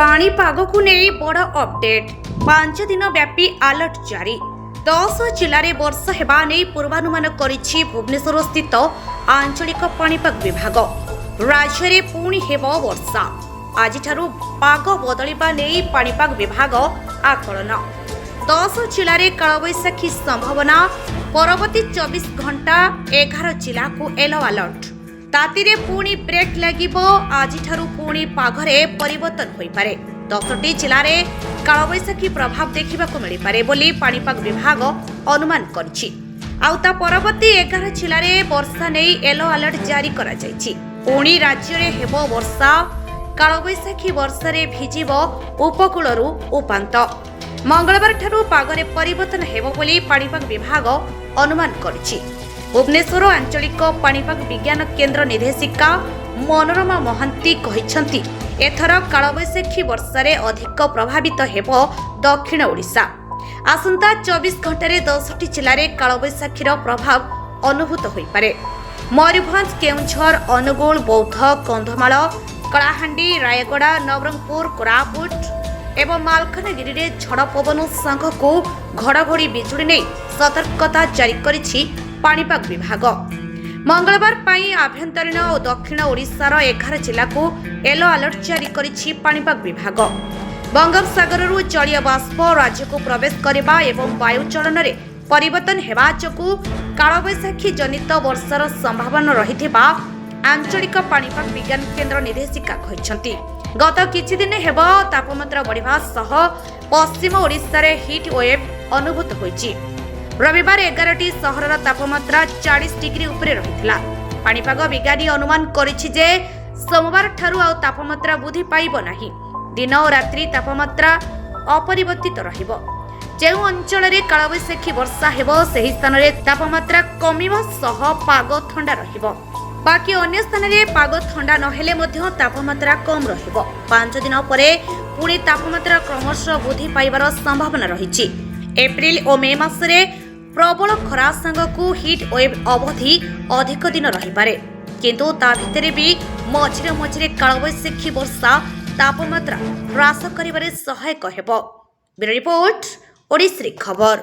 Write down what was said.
पाणीपागକୁ ନେଇ ବଡ଼ ଅପଡେଟ୍ 5 ଦିନ ବ୍ୟାପୀ ଆଲର୍ଟ ଜାରି 10 ଜିଲ୍ଲାରେ ବର୍ଷା ହେବା ନେଇ ପୂର୍ବାନୁମାନ କରିଛି ଭୁବନେଶ୍ୱରସ୍ଥିତ ଆଞ୍ଚଳିକ ପାଣିପାଗ ବିଭାଗ। ରାଜ୍ୟରେ ପୁଣି ହେବ ବର୍ଷା। ଆଜିଠାରୁ ପାଗ ବଦଳିବା ନେଇ ପାଣିପାଗ ବିଭାଗ ଆକଳନ। 10 ଜିଲ୍ଲାରେ କାଳବୈଶାଖୀ ସମ୍ଭାବନା। ପରବର୍ତ୍ତୀ 24 ଘଣ୍ଟା 11 ଜିଲ୍ଲାକୁ ୟେଲୋ ଆଲର୍ଟ। ତାତିରେ ପୁଣି ବ୍ରେକ୍ ଲାଗିବ। ଆଜିଠାରୁ ପୁଣି ପାଗରେ ପରିବର୍ତ୍ତନ ହୋଇପାରେ। 10ଟି ଜିଲ୍ଲାରେ କାଳବୈଶାଖୀ ପ୍ରଭାବ ଦେଖିବାକୁ ମିଳିପାରେ ବୋଲି ପାଣିପାଗ ବିଭାଗ ଅନୁମାନ କରିଛି। ଆଉ ତା ପରବର୍ତ୍ତୀ 11 ଜିଲ୍ଲାରେ ବର୍ଷା ନେଇ ୟେଲୋ ଆଲର୍ଟ ଜାରି କରାଯାଇଛି। ପୁଣି ରାଜ୍ୟରେ ହେବ ବର୍ଷା। କାଳବୈଶାଖୀ ବର୍ଷାରେ ଭିଜିବ ଉପକୂଳରୁ ଉପାନ୍ତ। ମଙ୍ଗଳବାର ଠାରୁ ପାଗରେ ପରିବର୍ତ୍ତନ ହେବ ବୋଲି ପାଣିପାଗ ବିଭାଗ ଅନୁମାନ କରିଛି। ଭୁବନେଶ୍ୱର ଆଞ୍ଚଳିକ ପାଣିପାଗ ବିଜ୍ଞାନ କେନ୍ଦ୍ର ନିର୍ଦ୍ଦେଶିକା ମନୋରମା ମହାନ୍ତି କହିଛନ୍ତି, ଏଥର କାଳବୈଶାଖୀ ବର୍ଷାରେ ଅଧିକ ପ୍ରଭାବିତ ହେବ ଦକ୍ଷିଣ ଓଡ଼ିଶା। ଆସନ୍ତା 24 ଘଣ୍ଟାରେ 10ଟି ଜିଲ୍ଲାରେ କାଳବୈଶାଖୀର ପ୍ରଭାବ ଅନୁଭୂତ ହୋଇପାରେ। ମୟୂରଭଞ୍ଜ, କେଉଁଝର, ଅନୁଗୁଳ, ବୌଦ୍ଧ, କନ୍ଧମାଳ, କଳାହାଣ୍ଡି, ରାୟଗଡ଼ା, ନବରଙ୍ଗପୁର, କୋରାପୁଟ ଏବଂ ମାଲକାନଗିରିରେ ଝଡ଼ ପବନ ସାଙ୍ଗକୁ ଘଡ଼ଘଡ଼ି ବିଜୁଳି ନେଇ ସତର୍କତା ଜାରି କରିଛି ପାଣିପାଗ ବିଭାଗ। ମଙ୍ଗଳବାର ପାଇଁ ଆଭ୍ୟନ୍ତରୀଣ ଓ ଦକ୍ଷିଣ ଓଡ଼ିଶାର 11 ଜିଲ୍ଲାକୁ ୟେଲୋ ଆଲର୍ଟ ଜାରି କରିଛି ପାଣିପାଗ ବିଭାଗ। ବଙ୍ଗୋପସାଗରରୁ ଜଳୀୟ ବାଷ୍ପ ରାଜ୍ୟକୁ ପ୍ରବେଶ କରିବା ଏବଂ ବାୟୁ ଚଳନରେ ପରିବର୍ତ୍ତନ ହେବା ଯୋଗୁଁ କାଳବୈଶାଖୀ ଜନିତ ବର୍ଷାର ସମ୍ଭାବନା ରହିଥିବା ଆଞ୍ଚଳିକ ପାଣିପାଗ ବିଜ୍ଞାନ କେନ୍ଦ୍ର ନିର୍ଦ୍ଦେଶିକା କହିଛନ୍ତି। ଗତ କିଛି ଦିନ ହେବ ତାପମାତ୍ରା ବଢ଼ିବା ସହ ପଶ୍ଚିମ ଓଡ଼ିଶାରେ ହିଟ୍ ୱେଭ୍ ଅନୁଭୂତ ହୋଇଛି। ରବିବାର 11ଟି ସହରର ତାପମାତ୍ରା 40 ଡିଗ୍ରୀ ଉପରେ ରହିଥିଲା। ପାଣିପାଗ ବିଜ୍ଞାନୀ ଅନୁମାନ କରିଛି ଯେ ସୋମବାର ଠାରୁ ଆଉ ତାପମାତ୍ରା ବୃଦ୍ଧି ପାଇବ ନାହିଁ। ଦିନ ଓ ରାତ୍ରି ତାପମାତ୍ରା ଅପରିବର୍ତ୍ତିତ ରହିବ। ଯେଉଁ ଅଞ୍ଚଳରେ କାଳବୈଶାଖୀ ବର୍ଷା ହେବ ସେହି ସ୍ଥାନରେ ତାପମାତ୍ରା କମିବା ସହ ପାଗ ଥଣ୍ଡା ରହିବ। ବାକି ଅନ୍ୟ ସ୍ଥାନରେ ପାଗ ଥଣ୍ଡା ନହେଲେ ମଧ୍ୟ ତାପମାତ୍ରା କମ୍ ରହିବ। 5 ଦିନ ପରେ ପୁଣି ତାପମାତ୍ରା କ୍ରମଶଃ ବୃଦ୍ଧି ପାଇବାର ସମ୍ଭାବନା ରହିଛି। ଏପ୍ରିଲ ଓ ମେ ମାସରେ ପ୍ରବଳ ଖରା ସାଙ୍ଗକୁ ହିଟ୍ ୱେଭ୍ ଅବଧି ଅଧିକ ଦିନ ରହିପାରେ। କିନ୍ତୁ ତା ଭିତରେ ବି ମଝିରେ ମଝିରେ କାଳବୈଶାଖୀ ବର୍ଷା ତାପମାତ୍ରା ହ୍ରାସ କରିବାରେ ସହାୟକ ହେବ। ବ୍ୟୁରୋ ରିପୋର୍ଟ, ଓଡିଶ୍ରୀ ଖବର।